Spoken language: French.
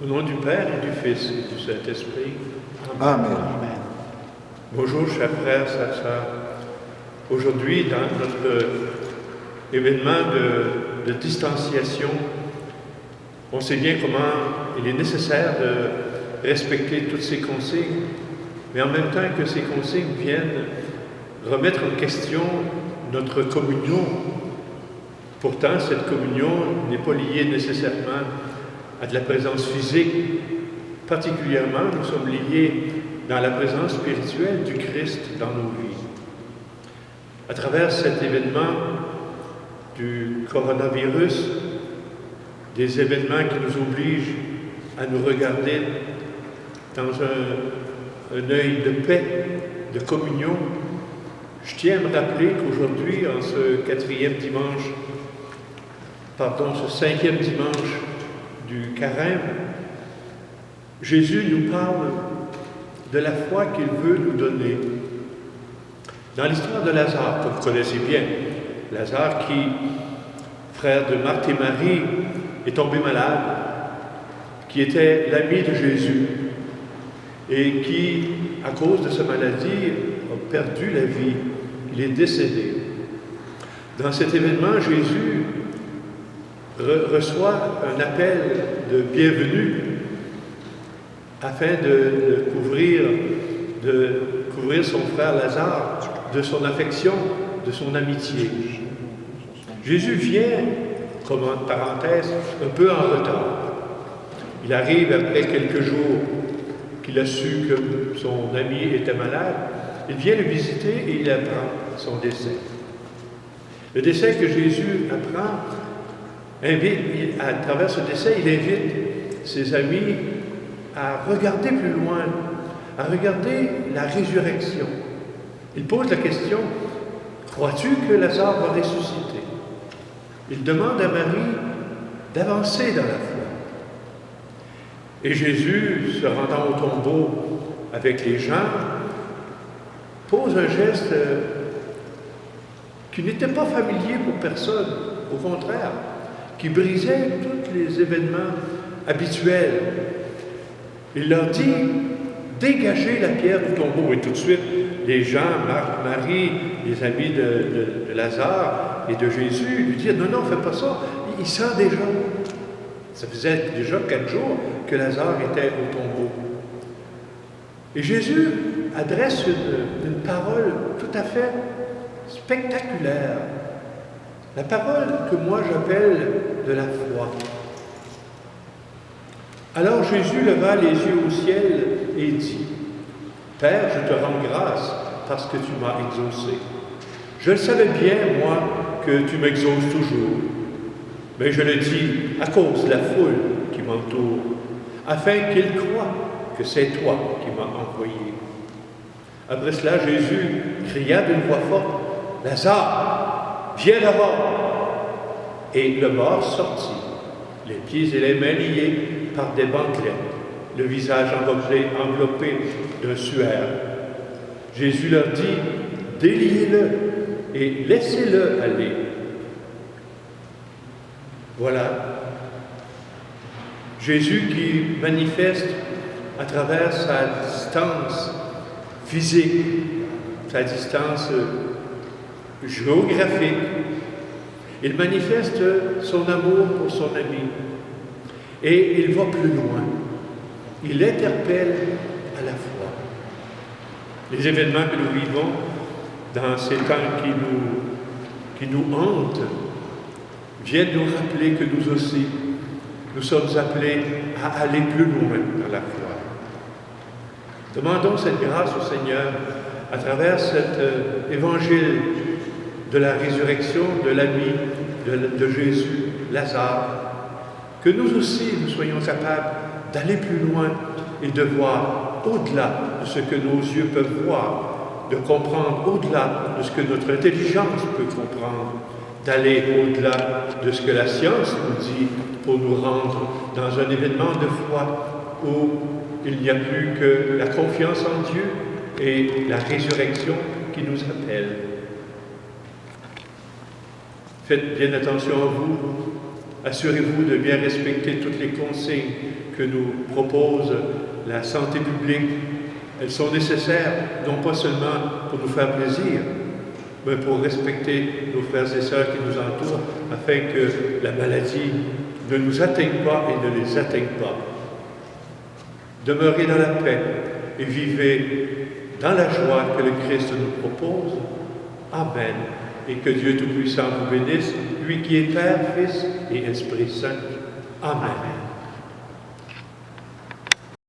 Au nom du Père et du Fils et du Saint-Esprit. Amen. Amen. Bonjour, chers frères, chers sœurs. Aujourd'hui, dans notre événement de distanciation, on sait bien comment il est nécessaire de respecter toutes ces consignes, mais en même temps que ces consignes viennent remettre en question notre communion. Pourtant, cette communion n'est pas liée nécessairement à de la présence physique. Particulièrement, nous sommes liés dans la présence spirituelle du Christ dans nos vies. À travers cet événement du coronavirus, des événements qui nous obligent à nous regarder dans un œil de paix, de communion, je tiens à me rappeler qu'aujourd'hui, en ce cinquième dimanche du Carême, Jésus nous parle de la foi qu'il veut nous donner. Dans l'histoire de Lazare, que vous connaissez bien, Lazare qui, frère de Marthe et Marie, est tombé malade, qui était l'ami de Jésus et qui, à cause de sa maladie, a perdu la vie. Il est décédé. Dans cet événement, Jésus reçoit un appel de bienvenue afin de couvrir son frère Lazare de son affection, de son amitié. Jésus vient, comme en parenthèse, un peu en retard. Il arrive après quelques jours qu'il a su que son ami était malade. Il vient le visiter et il apprend son décès. Le décès que Jésus apprend, à travers ce décès, il invite ses amis à regarder plus loin, à regarder la résurrection. Il pose la question, crois-tu que Lazare va ressusciter? Il demande à Marie d'avancer dans la foi. Et Jésus, se rendant au tombeau avec les gens, pose un geste qui n'était pas familier pour personne, au contraire, qui brisait tous les événements habituels. Il leur dit, dégagez la pierre du tombeau. Et tout de suite, les gens, Marthe, Marie, les amis de Lazare et de Jésus, lui disent, non, fais pas ça, il sent déjà. Ça faisait déjà 4 jours que Lazare était au tombeau. Et Jésus adresse une parole tout à fait spectaculaire. La parole que moi j'appelle de la foi. Alors Jésus leva les yeux au ciel et dit, Père, je te rends grâce parce que tu m'as exaucé. Je le savais bien, moi, que tu m'exauces toujours. Mais je le dis à cause de la foule qui m'entoure, afin qu'ils croient que c'est toi qui m'as envoyé. Après cela, Jésus cria d'une voix forte, Lazare, viens dehors. Et le mort sortit, les pieds et les mains liés par des bandelettes, le visage enveloppé d'un suaire. Jésus leur dit, déliez-le et laissez-le aller. Voilà. Jésus qui manifeste à travers sa distance physique, sa distance géographique, il manifeste son amour pour son ami. Et il va plus loin. Il interpelle à la foi. Les événements que nous vivons dans ces temps qui nous hantent viennent nous rappeler que nous aussi, nous sommes appelés à aller plus loin dans la foi. Demandons cette grâce au Seigneur à travers cet évangile de la résurrection de l'ami de Jésus, Lazare, que nous aussi, nous soyons capables d'aller plus loin et de voir au-delà de ce que nos yeux peuvent voir, de comprendre au-delà de ce que notre intelligence peut comprendre, d'aller au-delà de ce que la science nous dit pour nous rendre dans un événement de foi où il n'y a plus que la confiance en Dieu et la résurrection qui nous appelle. Faites bien attention à vous. Assurez-vous de bien respecter toutes les consignes que nous propose la santé publique. Elles sont nécessaires, non pas seulement pour nous faire plaisir, mais pour respecter nos frères et sœurs qui nous entourent, afin que la maladie ne nous atteigne pas et ne les atteigne pas. Demeurez dans la paix et vivez dans la joie que le Christ nous propose. Amen. Et que Dieu Tout-Puissant vous bénisse, lui qui est Père, Fils et Esprit Saint. Amen.